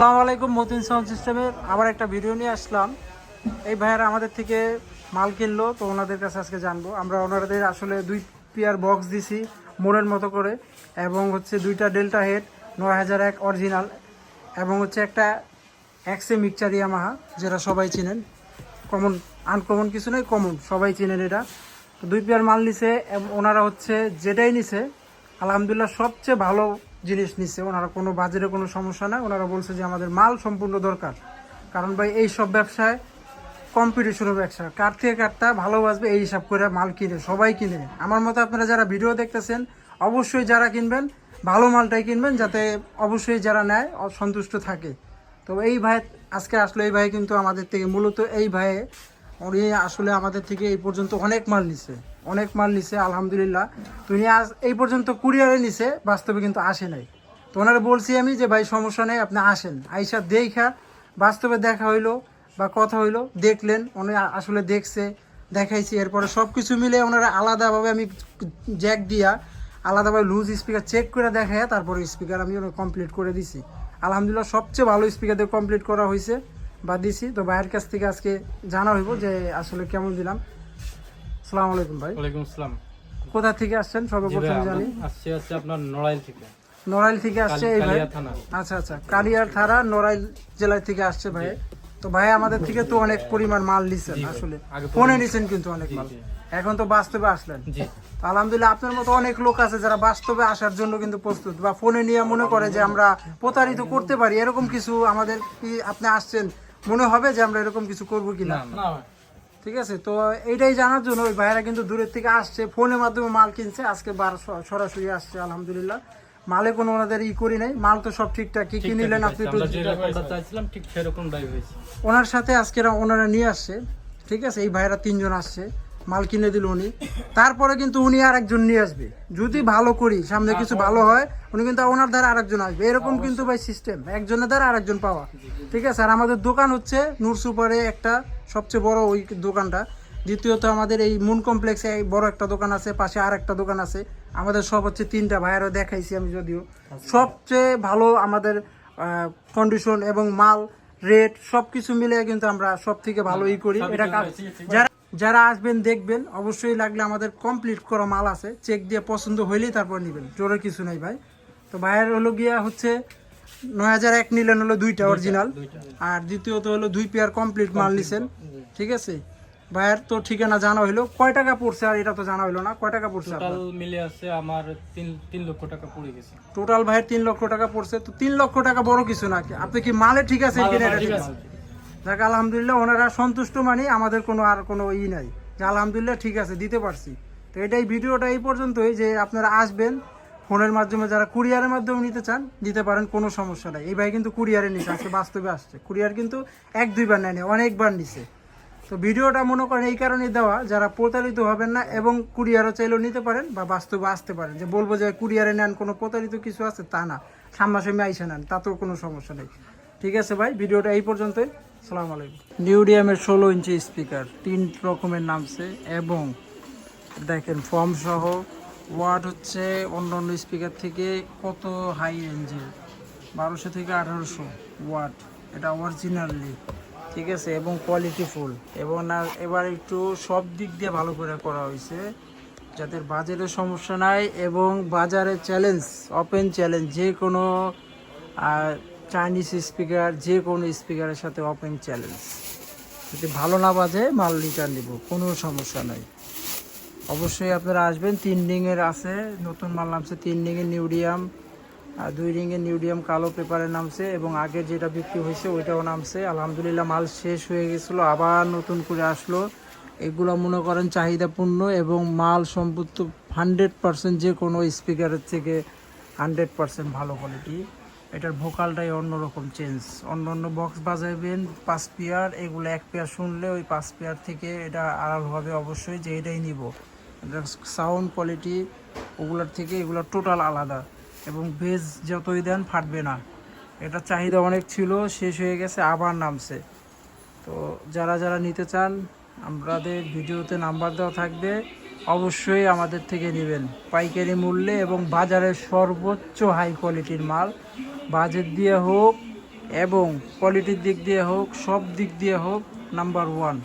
আসসালামু আলাইকুম। মতিন সাউন্ড সিস্টেমের আবার একটা ভিডিও নিয়ে আসলাম। এই ভাইয়ারা আমাদের থেকে মাল কিনলো, তো ওনাদের কাছে আজকে জানবো। আমরা ওনাদের আসলে 2 পেয়ার বক্স দিছি মোড়ের মতো করে, এবং হচ্ছে 2টা ডেল্টা হেড 9001 অরিজিনাল, এবং হচ্ছে একটা এক্সে মিক্সচার ইয়ামাহা, যেটা সবাই চিনেন। কমন, আনকমন কিছু নেই, কমন, সবাই চিনেন এটা। তো 2 পেয়ার মাল নিছে, এবং ওনারা হচ্ছে যেটাই নিছে আলহামদুলিল্লাহ সবচেয়ে ভালো জিনিস নিচ্ছে। ওনারা কোনো বাজারে কোনো সমস্যা নাই। ওনারা বলছে যে আমাদের মাল সম্পূর্ণ দরকার, কারণ ভাই এই সব ব্যবসায় কম্পিটিশনের ব্যবসা, কার থেকে কারটা ভালো বাসবে এই হিসাব করে মাল কিনে, সবাই কিনে। আমার মতো আপনারা যারা ভিডিও দেখতেছেন অবশ্যই যারা কিনবেন ভালো মালটাই কিনবেন, যাতে অবশ্যই যারা নেয় সন্তুষ্ট থাকে। তো এই ভাই আজকে আসলে, এই ভাই কিন্তু আমাদের থেকে মূলত এই ভাই উনি আসলে আমাদের থেকে এই পর্যন্ত অনেক মাল নিছে আলহামদুলিল্লাহ। তো উনি আজ এই পর্যন্ত কুরিয়ারে নিছে, বাস্তবে কিন্তু আসে নাই। তো ওনারা বলছি আমি যে ভাই সমস্যা নেই, আপনি আসেন, আইসা দেখা, বাস্তবে দেখা হইলো বা কথা হইলো, দেখলেন, উনি আসলে দেখছে, দেখাইছি। এরপরে সব কিছু মিলে ওনারা আলাদাভাবে আমি জ্যাক দিয়া আলাদাভাবে লুজ স্পিকার চেক করে দেখায় তারপরে স্পিকার আমি কমপ্লিট করে দিছি। আলহামদুলিল্লাহ সবচেয়ে ভালো স্পিকার দিয়ে কমপ্লিট করা হয়েছে বা দিছি। তো ভাইয়ের কাছ থেকে আজকে জানা হইব যে আসলে কেমন দিলাম। আসসালামু আলাইকুম ভাই। ওয়ালাইকুম আসসালাম। কোথা থেকে আসছেন সর্বপ্রথম জানি? আসছে আপনার নড়াইল থেকে। নড়াইল থেকে আসছে এই ভাই? আচ্ছা আচ্ছা, কালিয়ার থানা নড়াইল জেলায় থেকে আসছে ভাই। তো ভাই আমাদের থেকে তো অনেক পরিমাণ মাল নিছেন, আসলে ফোনে নিছেন কিন্তু অনেক মাল, এখন তো বাস্তবে আসলেন। তো আলহামদুলিল্লাহ আপনার মতো অনেক লোক আছে যারা বাস্তবে আসার জন্য কিন্তু প্রস্তুত, বা ফোনে নিয়ে মনে করে যে আমরা প্রতারিত করতে পারি, এরকম কিছু আমাদের কি আপনি আসছেন মনে হবে যে আমরা এরকম কিছু করবো কিনা? ঠিক আছে, তো এইটাই জানার জন্য ওই ভাইয়েরা কিন্তু দূরের থেকে আসছে, ফোনের মাধ্যমে মাল কিনছে, আজকে সরাসরি আসছে আলহামদুলিল্লাহ। মালে কোনো ওনাদের করি নাই, মাল তো সব ঠিকঠাক। কি কি নিলেন আপনি? ঠিক সেরকম ওনার সাথে আজকে ওনারা নিয়ে আসছে, ঠিক আছে। এই ভাইয়েরা 3জন আসছে, মাল কিনে দিল উনি। তারপরে কিন্তু উনি আর একজন নিয়ে আসবে, যদি ভালো করি, সামনে কিছু ভালো হয়, উনি কিন্তু ওনার দ্বারা আরেকজন আসবে। এরকম কিন্তু ভাই সিস্টেম, একজনের দ্বারা আরেকজন পাওয়া, ঠিক আছে। আর আমাদের দোকান হচ্ছে নূর সুপারে একটা সবচেয়ে বড় ওই দোকানটা। দ্বিতীয়ত আমাদের এই মুন কমপ্লেক্সে বড় একটা দোকান আছে, পাশে আর একটা দোকান আছে। আমাদের সব হচ্ছে 3টা, ভাইয়ারও দেখাইছি আমি যদিও। সবচেয়ে ভালো আমাদের কন্ডিশন এবং মাল রেট সব কিছু মিলে কিন্তু আমরা সব থেকে ভালো করি এটা। যারা আসবেন দেখবেন, অবশ্যই লাগলে আমাদের কমপ্লিট করা মাল আছে, চেক দিয়ে পছন্দ হইলেই তারপর নেবেন, জোরে কিছু নাই ভাই। তো ভাইয়ের হলো গিয়া হচ্ছে 9001 নিলেন হলো 2টা অরিজিনাল, আর দ্বিতীয়ত হলো 2 পেয়ার কমপ্লিট মাল নিছেন, ঠিক আছে। ভাইয়ের তো ঠিকানা জানা হইলো, কয় টাকা পড়ছে আর এটা তো জানা হইলো না, কয় টাকা পড়ছে? টোটাল মিলে আছে আমার 3 লক্ষ টাকা পড়ে গেছে। টোটাল ভাইয়ের 3 লক্ষ টাকা পড়ছে। তো 3 লক্ষ টাকা বড় কিছু না, আপনি কি মালে ঠিক আছে কিনা এটা ঠিক আছে? যাক আলহামদুলিল্লাহ, ওনারা সন্তুষ্ট, মানে আমাদের কোনো আর কোনো নাই, যে আলহামদুলিল্লাহ ঠিক আছে, দিতে পারছি। তো এটাই ভিডিওটা এই পর্যন্তই, যে আপনারা আসবেন ফোনের মাধ্যমে, যারা কুরিয়ারের মাধ্যমে নিতে চান দিতে পারেন, কোনো সমস্যা নাই। এই ভাই কিন্তু কুরিয়ারে নিছে, আজকে বাস্তবে আসছে। কুরিয়ার কিন্তু 1-2 বার নেয়নি, অনেকবার নিছে। তো ভিডিওটা মনে করেন এই কারণে দেওয়া, যারা প্রতারিত হবেন না, এবং কুরিয়ারও চাইলেও নিতে পারেন বা বাস্তবে আসতে পারেন। যে বলবো যে কুরিয়ারে নেন কোনো প্রতারিত কিছু আছে তা না, সামনাসামনি আইসা নেন, তাতেও কোনো সমস্যা নেই। ঠিক আছে ভাই, ভিডিওটা এই পর্যন্তই। আসসালামু আলাইকুম। নিউডিয়ামের 16 ইঞ্চি স্পিকার 3 রকমের নামছে, এবং দেখেন ফর্ম সহ। ওয়াট হচ্ছে অন্য অন্য স্পিকার থেকে কত হাই রেঞ্জের, 1200 থেকে 1800 ওয়াট, এটা অরিজিনালি, ঠিক আছে, এবং কোয়ালিটি ফুল। এবং এবার একটু সব দিক দিয়ে ভালো করে করা হয়েছে, যাদের বাজারের সমস্যা নাই, এবং বাজারে চ্যালেঞ্জ, ওপেন চ্যালেঞ্জ, যে কোনো চাইনিজ স্পিকার, যে কোনো স্পিকারের সাথে ওপেন চ্যালেঞ্জ, যদি ভালো না বাজে মাল রিটার্ন দিব, কোনো সমস্যা নাই। অবশ্যই আপনারা আসবেন। 3 রিংয়ের আছে, নতুন মাল নামছে 3 রিংয়ের নিউডিয়াম, আর 2 রিংয়ের নিউডিয়াম কালো পেপারে নামছে, এবং আগের যেটা বিক্রি হয়েছে ওইটাও নামছে। আলহামদুলিল্লাহ মাল শেষ হয়ে গেছিলো, আবার নতুন করে আসলো। এগুলো মনে করেন চাহিদাপূর্ণ, এবং মাল সম্পূর্ণ 100% যে কোনো স্পিকারের থেকে 100% ভালো কোয়ালিটি। এটার ভোকালটাই অন্যরকম চেঞ্জ। অন্য অন্য বক্স বাজাবেন 5 পেয়ার, এগুলো 1 পেয়ার শুনলে ওই 5 পেয়ার থেকে এটা আড়াল হবে অবশ্যই, যে এটাই নিব। এটার সাউন্ড কোয়ালিটি ওগুলোর থেকে এগুলো টোটাল আলাদা, এবং বেজ যতই দেন ফাটবে না। এটা চাহিদা অনেক ছিল, শেষ হয়ে গেছে, আবার নামছে। তো যারা যারা নিতে চান, আমাদের ভিডিওতে নাম্বার দেওয়া থাকবে, অবশ্যই আমাদের থেকে নেবেন পাইকারি মূল্যে, এবং বাজারের সর্বোচ্চ হাই কোয়ালিটির মাল, বাজেট দিয়ে হোক এবং কোয়ালিটির দিক দিয়ে হোক, সব দিক দিয়ে হোক নাম্বার ওয়ান।